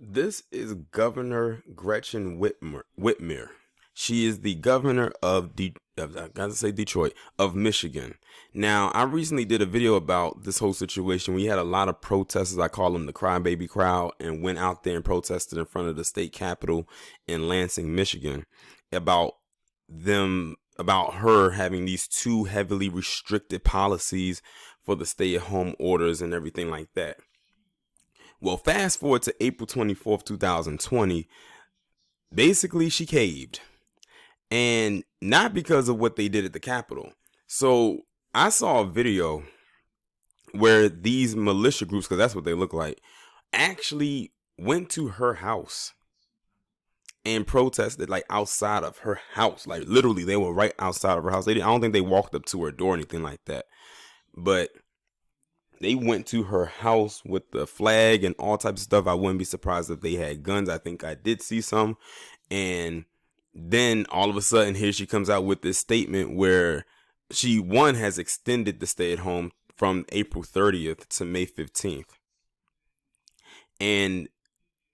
This is Governor Gretchen Whitmer. She is the governor of I gotta say Detroit, of Michigan. Now, I recently did a video about this whole situation. We had a lot of protesters, I call them the crybaby crowd, and went out there and protested in front of the state capitol in Lansing, Michigan, about about her having these two heavily restricted policies for the stay-at-home orders and everything like that. Well, fast forward to April 24th, 2020, basically she caved. And not because of what they did at the Capitol. So I saw a video where these militia groups, because that's what they look like, actually went to her house and protested like outside of her house. Like literally they were right outside of her house. I don't think they walked up to her door or anything like that. But they went to her house with the flag and all types of stuff. I wouldn't be surprised if they had guns. I think I did see some. And then all of a sudden, here she comes out with this statement where she, one, has extended the stay at home from April 30th to May 15th.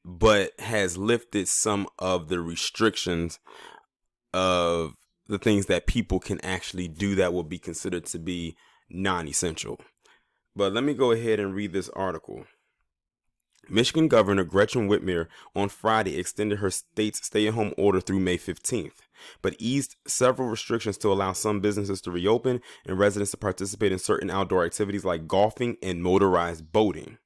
But has lifted some of the restrictions of the things that people can actually do that will be considered to be non-essential. But let me go ahead and read this article. Michigan Governor Gretchen Whitmer on Friday extended her state's stay-at-home order through May 15th, but eased several restrictions to allow some businesses to reopen and residents to participate in certain outdoor activities like golfing and motorized boating.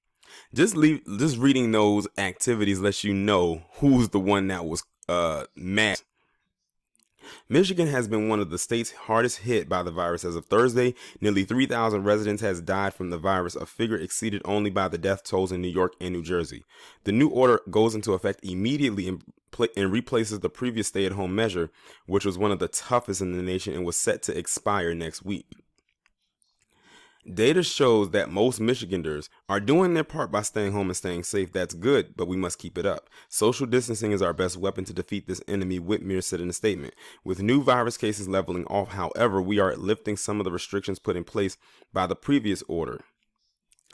Just reading those activities lets you know who's the one that was mad. Michigan has been one of the states hardest hit by the virus. As of Thursday, nearly 3,000 residents has died from the virus, a figure exceeded only by the death tolls in New York and New Jersey. The new order goes into effect immediately and replaces the previous stay-at-home measure, which was one of the toughest in the nation and was set to expire next week. Data shows that most Michiganders are doing their part by staying home and staying safe. That's good, but we must keep it up. Social distancing is our best weapon to defeat this enemy, Whitmer said in a statement. With new virus cases leveling off, however, we are lifting some of the restrictions put in place by the previous order.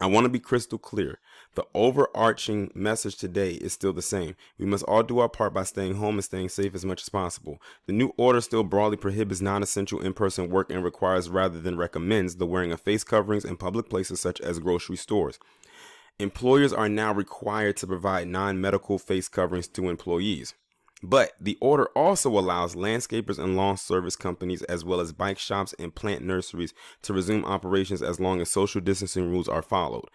I want to be crystal clear. The overarching message today is still the same. We must all do our part by staying home and staying safe as much as possible. The new order still broadly prohibits non-essential in-person work and requires rather than recommends the wearing of face coverings in public places such as grocery stores. Employers are now required to provide non-medical face coverings to employees. But the order also allows landscapers and lawn service companies, as well as bike shops and plant nurseries, to resume operations as long as social distancing rules are followed.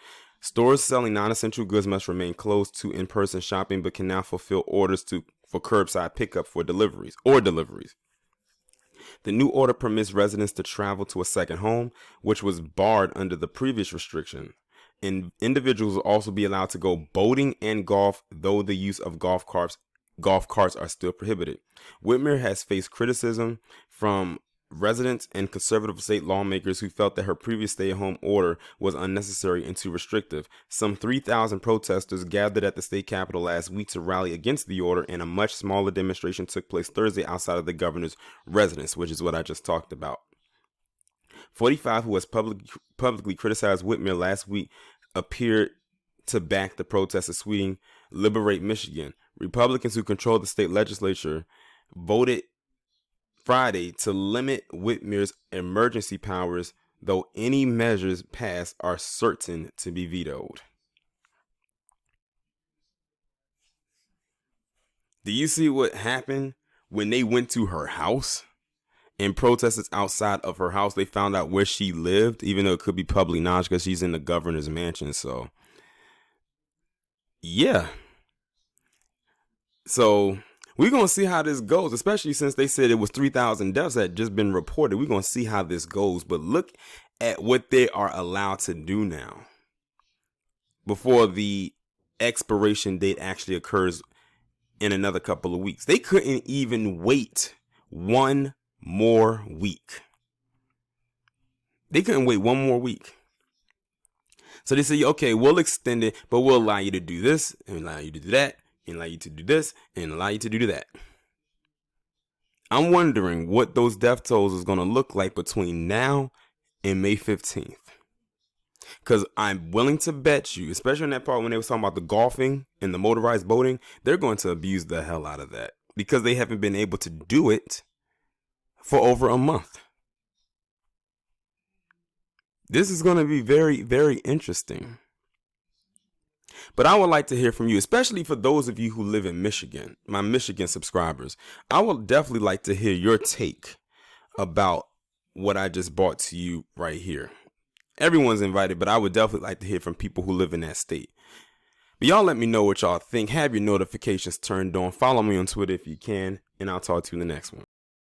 Stores selling non-essential goods must remain closed to in-person shopping, but can now fulfill orders for curbside pickup for deliveries. The new order permits residents to travel to a second home, which was barred under the previous restriction. And individuals will also be allowed to go boating and golf, though the use of golf carts are still prohibited. Whitmer has faced criticism from residents and conservative state lawmakers who felt that her previous stay-at-home order was unnecessary and too restrictive. Some 3,000 protesters gathered at the state capitol last week to rally against the order, and a much smaller demonstration took place Thursday outside of the governor's residence, which is what I just talked about. 45, who has publicly criticized Whitmer last week, appeared to back the protesters tweeting, "Liberate Michigan." Republicans who control the state legislature voted Friday to limit Whitmer's emergency powers, though any measures passed are certain to be vetoed. Do you see what happened when they went to her house and protested outside of her house? They found out where she lived, even though it could be public knowledge because she's in the governor's mansion. So, yeah. So we're going to see how this goes, especially since they said it was 3,000 deaths that had just been reported. We're going to see how this goes. But look at what they are allowed to do now before the expiration date actually occurs in another couple of weeks. They couldn't even wait one more week. They couldn't wait one more week. So they say, okay, we'll extend it, but we'll allow you to do this and allow you to do that. And allow you to do this and allow you to do that. I'm wondering what those death tolls is going to look like between now and May 15th. Because I'm willing to bet you, especially in that part when they were talking about the golfing and the motorized boating, they're going to abuse the hell out of that because they haven't been able to do it for over a month. This is going to be very, very interesting. But I would like to hear from you, especially for those of you who live in Michigan, my Michigan subscribers. I would definitely like to hear your take about what I just brought to you right here. Everyone's invited, but I would definitely like to hear from people who live in that state. But y'all let me know what y'all think. Have your notifications turned on. Follow me on Twitter if you can, and I'll talk to you in the next one.